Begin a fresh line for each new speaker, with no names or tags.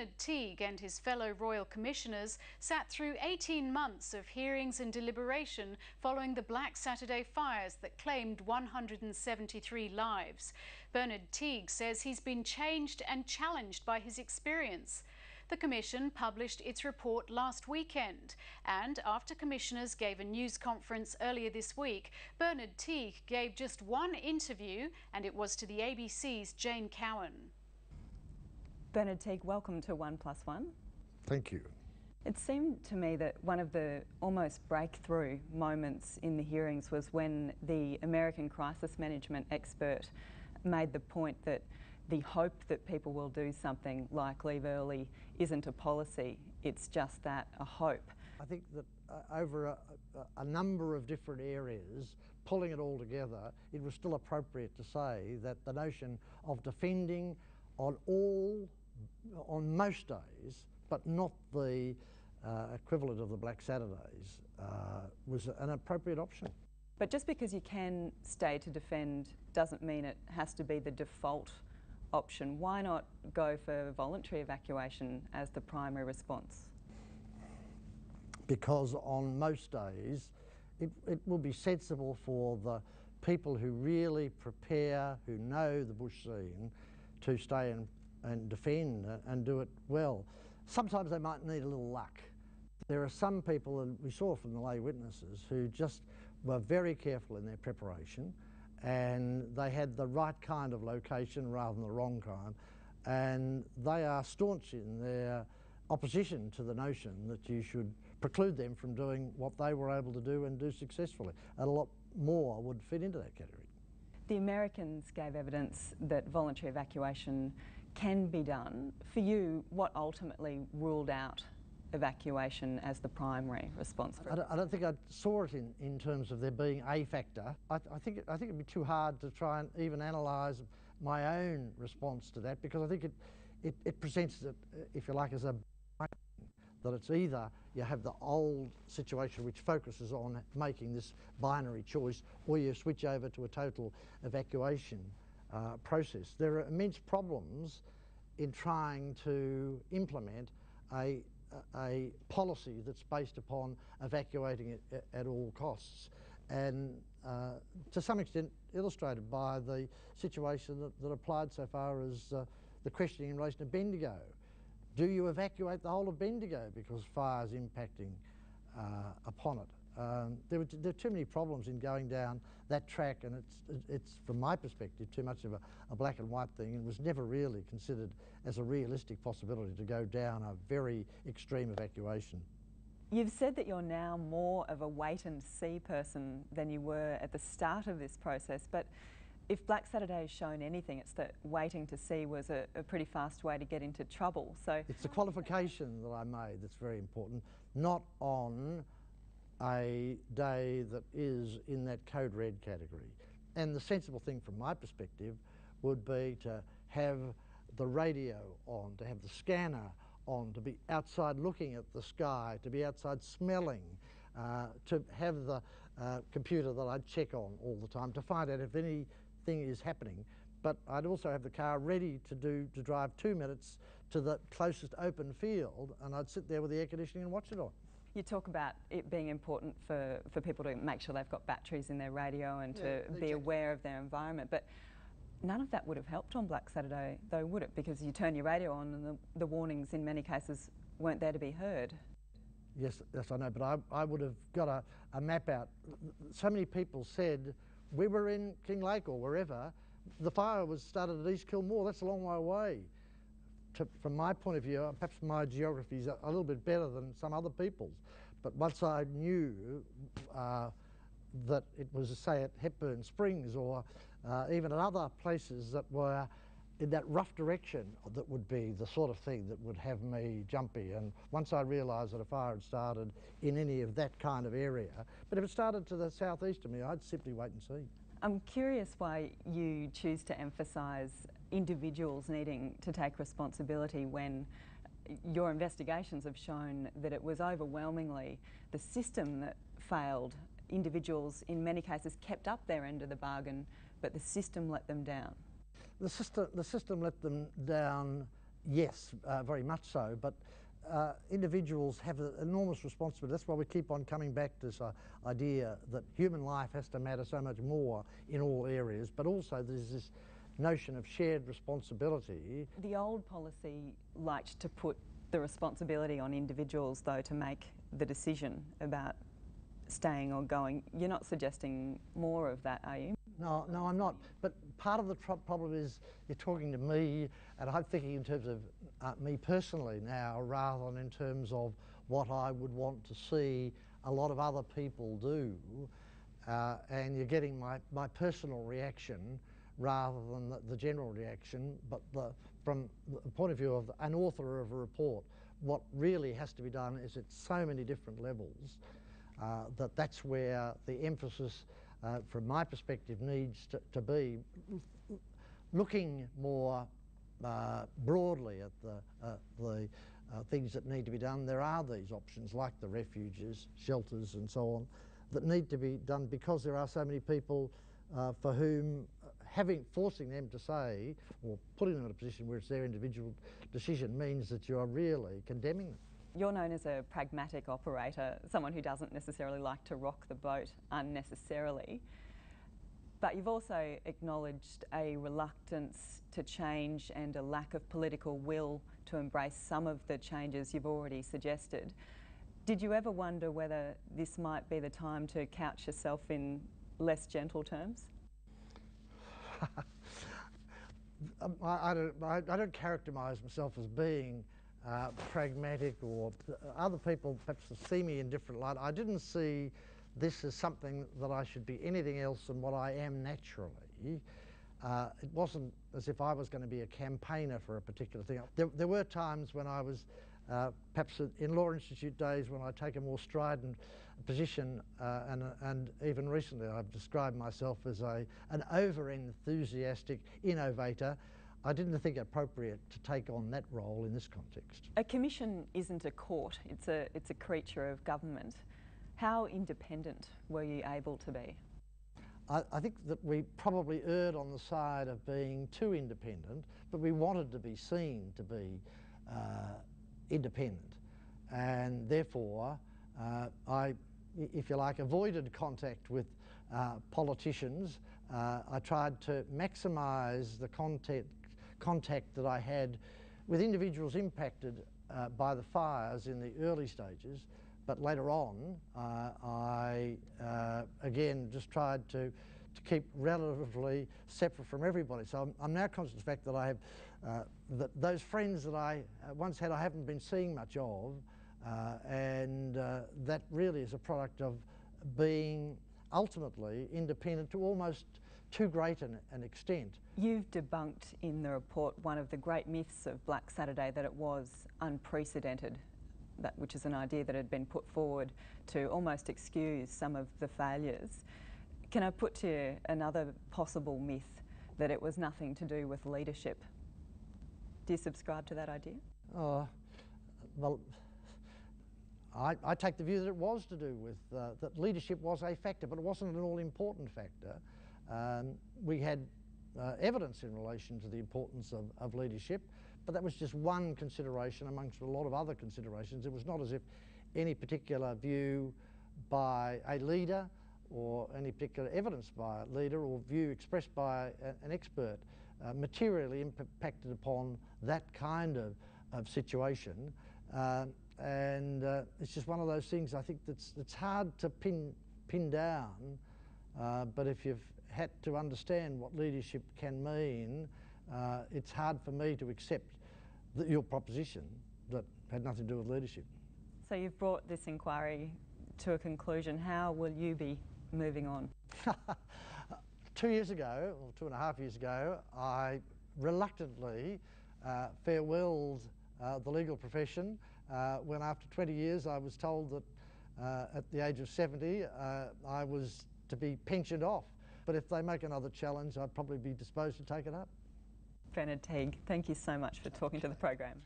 Bernard Teague and his fellow Royal Commissioners sat through 18 months of hearings and deliberation following the Black Saturday fires that claimed 173 lives. Bernard Teague says he's been changed and challenged by his experience. The Commission published its report last weekend, and after Commissioners gave a news conference earlier this week, Bernard Teague gave just one interview, and it was to the ABC's Jane Cowan.
Bernard Teague, welcome to 1+1.
Thank you.
It seemed to me that one of the almost breakthrough moments in the hearings was when the American crisis management expert made the point that the hope that people will do something like leave early isn't a policy, it's just that, a hope.
I think that over a number of different areas, pulling it all together, it was still appropriate to say that the notion of defending on most days, but not the equivalent of the Black Saturdays, was an appropriate option.
But just because you can stay to defend doesn't mean it has to be the default option. Why not go for voluntary evacuation as the primary response?
Because on most days, it will be sensible for the people who really prepare, who know the bush scene, to stay and defend and do it well. Sometimes they might need a little luck. There are some people, and we saw from the lay witnesses, who just were very careful in their preparation, and they had the right kind of location rather than the wrong kind, and they are staunch in their opposition to the notion that you should preclude them from doing what they were able to do and do successfully. And a lot more would fit into that category.
The Americans gave evidence that voluntary evacuation can be done. For you, what ultimately ruled out evacuation as the primary response?
I don't think I saw it in terms of there being a factor. I think it'd be too hard to try and even analyse my own response to that, because I think it presents it, if you like, as a that it's either you have the old situation which focuses on making this binary choice, or you switch over to a total evacuation process. There are immense problems in trying to implement a policy that's based upon evacuating it at all costs, and to some extent illustrated by the situation that applied so far as the questioning in relation to Bendigo. Do you evacuate the whole of Bendigo because fire's impacting upon it? There are too many problems in going down that track, and it's from my perspective, too much of a black and white thing, and was never really considered as a realistic possibility to go down a very extreme evacuation.
You've said that you're now more of a wait and see person than you were at the start of this process, but if Black Saturday has shown anything, it's that waiting to see was a pretty fast way to get into trouble. So
it's the qualification that I made that's very important, not on a day that is in that code red category. And the sensible thing from my perspective would be to have the radio on, to have the scanner on, to be outside looking at the sky, to be outside smelling, to have the computer that I'd check on all the time to find out if anything is happening. But I'd also have the car ready to drive 2 minutes to the closest open field, and I'd sit there with the air conditioning and watch it on.
You talk about it being important for people to make sure they've got batteries in their radio and to be aware of their environment, but none of that would have helped on Black Saturday, though, would it? Because you turn your radio on and the warnings in many cases weren't there to be heard.
Yes, I know, but I would have got a map out. So many people said, we were in Kinglake or wherever, the fire was started at East Kilmore, that's a long way away. From my point of view, perhaps my geography is a little bit better than some other people's, but once I knew that it was, say, at Hepburn Springs or even at other places that were in that rough direction, that would be the sort of thing that would have me jumpy. And once I realised that a fire had started in any of that kind of area, but if it started to the southeast of me, I'd simply wait and see.
I'm curious why you choose to emphasise individuals needing to take responsibility when your investigations have shown that it was overwhelmingly the system that failed. Individuals in many cases kept up their end of the bargain, but the system let them down.
The system let them down Yes, very much so, but individuals have an enormous responsibility. That's why we keep on coming back to this idea that human life has to matter so much more in all areas, but also there's this notion of shared responsibility.
The old policy liked to put the responsibility on individuals, though, to make the decision about staying or going. You're not suggesting more of that, are you?
No, I'm not. But part of the problem is you're talking to me, and I'm thinking in terms of me personally now, rather than in terms of what I would want to see a lot of other people do. And you're getting my personal reaction rather than the general reaction. But from the point of view of an author of a report, what really has to be done is at so many different levels that's where the emphasis from my perspective needs to be looking more broadly at the things that need to be done. There are these options like the refuges, shelters and so on that need to be done because there are so many people for whom forcing them to say or putting them in a position where it's their individual decision means that you are really condemning them.
You're known as a pragmatic operator, someone who doesn't necessarily like to rock the boat unnecessarily, but you've also acknowledged a reluctance to change and a lack of political will to embrace some of the changes you've already suggested. Did you ever wonder whether this might be the time to couch yourself in less gentle terms?
I don't characterise myself as being pragmatic, or other people perhaps see me in different light. I didn't see this as something that I should be anything else than what I am naturally. It wasn't as if I was going to be a campaigner for a particular thing. There were times when I was perhaps in Law Institute days when I'd take a more strident position, and even recently I've described myself as an over-enthusiastic innovator. I didn't think it appropriate to take on that role in this context.
A commission isn't a court, it's a creature of government. How independent were you able to be?
I think that we probably erred on the side of being too independent, but we wanted to be seen to be independent. And therefore, I, if you like, avoided contact with politicians. I tried to maximise the contact that I had with individuals impacted by the fires in the early stages, but later on I again just tried to keep relatively separate from everybody. So I'm now conscious of the fact that I have that those friends that I once had I haven't been seeing much of, and that really is a product of being ultimately independent to almost too great an extent.
You've debunked in the report one of the great myths of Black Saturday, that it was unprecedented, which is an idea that had been put forward to almost excuse some of the failures. Can I put to you another possible myth, that it was nothing to do with leadership? Do you subscribe to that idea?
Well, I take the view that it was to do with, that leadership was a factor, but it wasn't an all-important factor. We had evidence in relation to the importance of leadership, but that was just one consideration amongst a lot of other considerations. It was not as if any particular view by a leader or any particular evidence by a leader or view expressed by an expert materially impacted upon that kind of situation. And it's just one of those things I think that's hard to pin down, but if you've had to understand what leadership can mean, it's hard for me to accept your proposition that had nothing to do with leadership.
So you've brought this inquiry to a conclusion. How will you be moving on?
2 years ago, or 2.5 years ago, I reluctantly farewelled the legal profession when after 20 years I was told that at the age of 70 I was to be pensioned off. But if they make another challenge, I'd probably be disposed to take it up.
Teague, thank you so much for talking to the program.